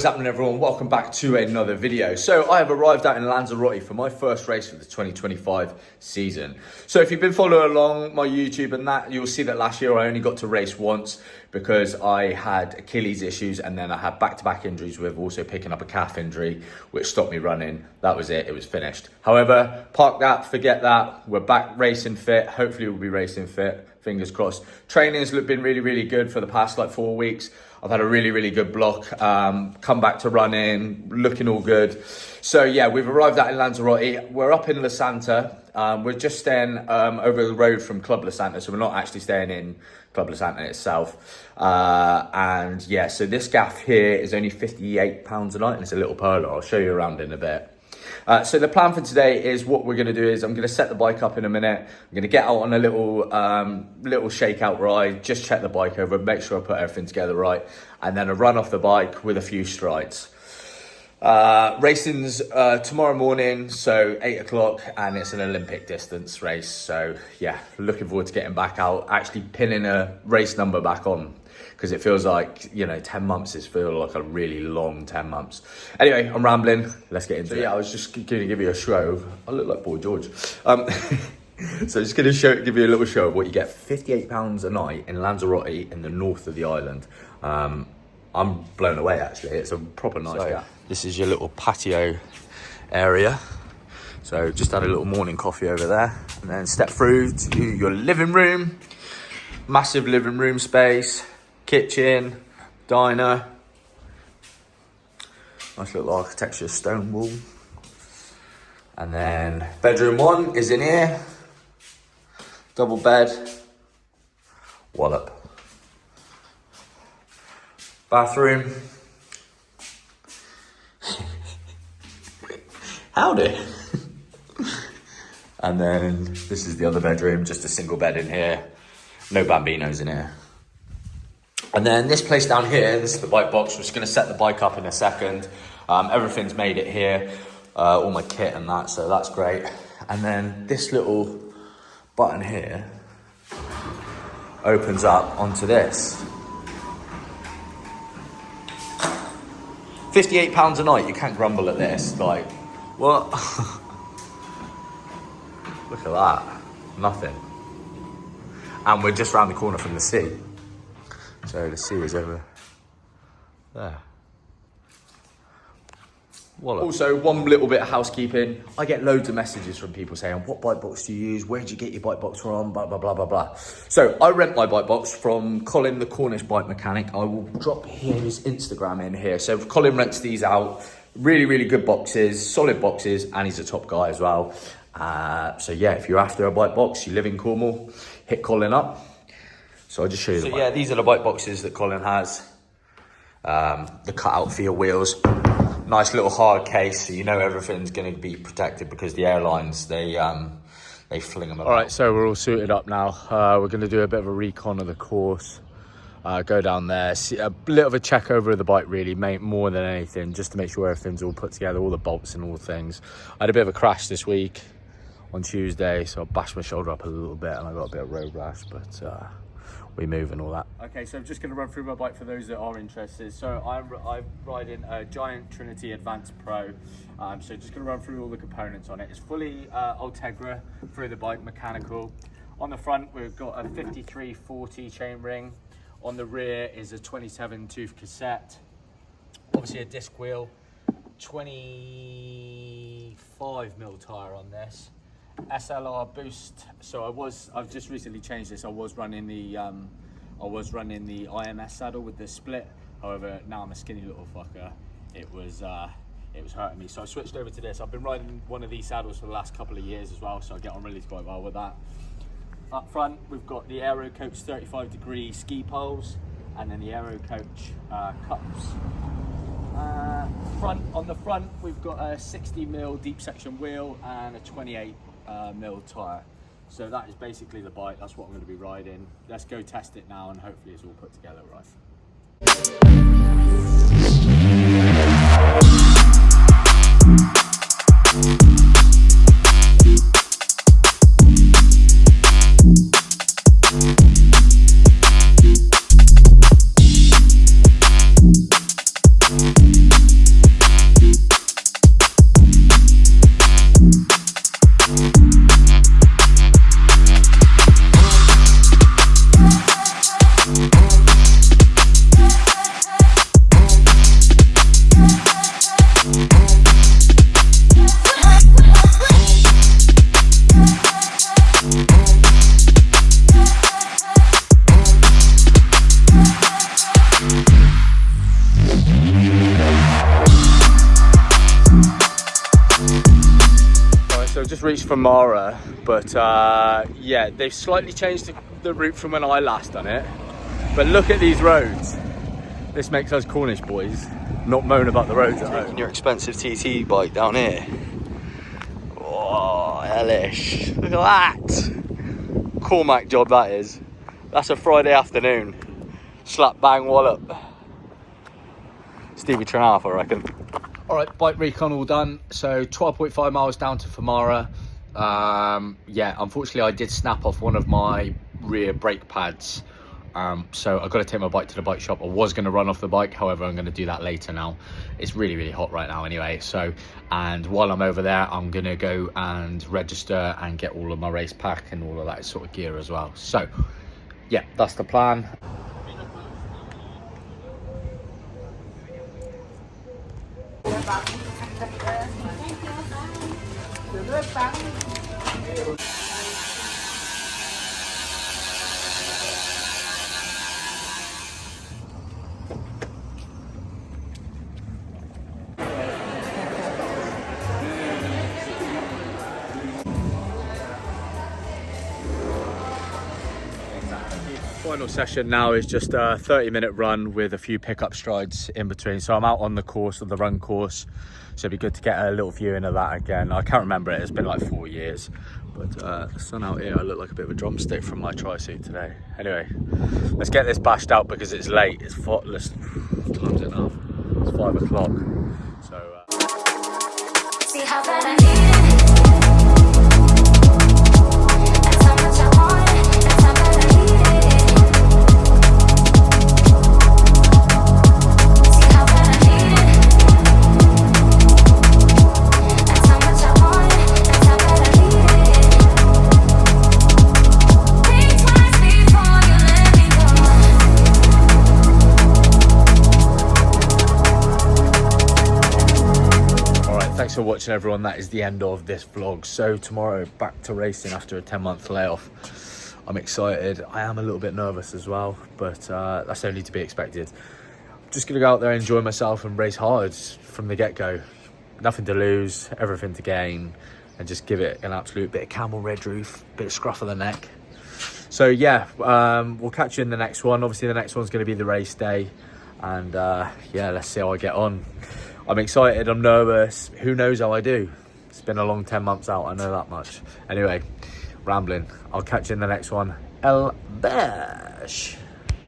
happening, everyone? Welcome back to another video. So I have arrived out in Lanzarote for my first race for the 2025 season. So if you've been following along my YouTube and that, you'll see that last year I only got to race once because I had Achilles issues and then I had back-to-back injuries with also picking up a calf injury, which stopped me running. That was it, it was finished. However, park that, forget that. We're back racing fit. Hopefully we'll be racing fit, fingers crossed. Training's been really good for the past like 4 weeks. I've had a really good block, come back to running, looking all good. So yeah, we've arrived out in Lanzarote. We're up in La Santa. We're just staying over the road from Club La Santa, so we're not actually staying in Club La Santa itself. And yeah, so this gaff here is only £58 a night and it's a little perler. I'll show you around in a bit. So the plan for today is what we're going to do is I'm going to set the bike up in a minute. I'm going to get out on a little shakeout ride, just check the bike over, make sure I put everything together right, and then a run off the bike with a few strides. Racing's tomorrow morning, so 8 o'clock, and it's an Olympic distance race. So yeah, looking forward to getting back out, actually pinning a race number back on. Because it feels like, you know, 10 months is feel like a really long 10 months. Anyway, I'm rambling. Let's get into it. Yeah, I was just going to give you a show. I look like Boy George. So just going to give you a little show of what you get. £58 a night in Lanzarote in the north of the island. I'm blown away, actually. It's a proper nice day. This is your little patio area. So just had a little morning coffee over there. And then step through to your living room. Massive living room space. Kitchen, diner, nice little architecture stone wall. And then bedroom 1 is in here, double bed, wallop. Bathroom. Howdy. And then this is the other bedroom, just a single bed in here, no bambinos in here. And then this place down here, this is the bike box. We're just going to set the bike up in a second. Everything's made it here, all my kit and that, so that's great. And then this little button here opens up onto this. £58 a night, you can't grumble at this. Like, what? Look at that, nothing. And we're just around the corner from the sea. So the sea is over there. Wallop. Also, one little bit of housekeeping. I get loads of messages from people saying, what bike box do you use? Where did you get your bike box from? Blah, blah, blah, blah, blah. So I rent my bike box from Colin, the Cornish bike mechanic. I will drop his Instagram in here. So Colin rents these out. Really good boxes, solid boxes, and he's a top guy as well. So yeah, if you're after a bike box, you live in Cornwall, hit Colin up. So I'll just show you the bike. Yeah, these are the bike boxes that Colin has. The cutout for your wheels. Nice little hard case, so you know everything's going to be protected because the airlines, they fling them about. All right, so we're all suited up now. We're going to do a bit of a recon of the course. Go down there, see a little of a check over of the bike really, more than anything, just to make sure everything's all put together, all the bolts and all things. I had a bit of a crash this week on Tuesday, so I bashed my shoulder up a little bit and I got a bit of road rash, but we move and all that. Okay, so I'm just going to run through my bike for those that are interested. So I'm riding a Giant Trinity Advance Pro. So just going to run through all the components on it. It's fully Ultegra through the bike, mechanical. On the front, we've got a 5340 chainring. On the rear is a 27 tooth cassette. Obviously a disc wheel, 25mm tyre on this. SLR boost. So I've just recently changed this. I was running the IMS saddle with the split. However, now I'm a skinny little fucker. It was hurting me. So I switched over to this. I've been riding one of these saddles for the last couple of years as well, so I get on really quite well with that. Up front, we've got the Aero Coach 35-degree ski poles, and then the Aero Coach cups. On the front, we've got a 60mm deep section wheel and a 28mm tyre. So that is basically the bike. That's what I'm going to be riding. Let's go test it now, and hopefully it's all put together right. reached Famara, but yeah, they've slightly changed the route from when I last done it. But look at these roads. This makes us Cornish boys not moan about the roads at home. Taking your expensive TT bike down here. Oh, hellish. Look at that. Cormac job that is. That's a Friday afternoon. Slap bang wallop. Stevie Trinaff, I reckon. All right, bike recon all done. So 12.5 miles down to Famara. Yeah, unfortunately I did snap off one of my rear brake pads. So I've got to take my bike to the bike shop. I was going to run off the bike, however, I'm going to do that later now. It's really, really hot right now anyway. So, and while I'm over there, I'm going to go and register and get all of my race pack and all of that sort of gear as well. So, yeah, that's the plan. Final session now is just a 30-minute run with a few pickup strides in between. So I'm out on the course, of the run course. So it'd be good to get a little viewing of that again. I can't remember it, it's been like 4 years. But the sun out here, I look like a bit of a drumstick from my tri-suit today. Anyway, let's get this bashed out because it's late. It's time's it now? It's 5 o'clock. So see how bad I need it. That's how much I want it. That's how bad I need it. See how bad I need it. That's how much I want it. That's how bad I need it. Think twice before you let me go. thanks for watching, everyone. That is the end of this vlog. So tomorrow, back to racing after a 10-month layoff. I'm excited. I am a little bit nervous as well, but that's only to be expected. I'm just gonna go out there, enjoy myself and race hard from the get-go. Nothing to lose, everything to gain, and just give it an absolute bit of camel red roof, bit of scruff of the neck. So yeah, we'll catch you in the next one. Obviously the next one's going to be the race day, and yeah, let's see how I get on. I'm excited, I'm nervous, who knows how I do. It's been a long 10 months out, I know that much. Anyway, rambling. I'll catch you in the next one. El Bash.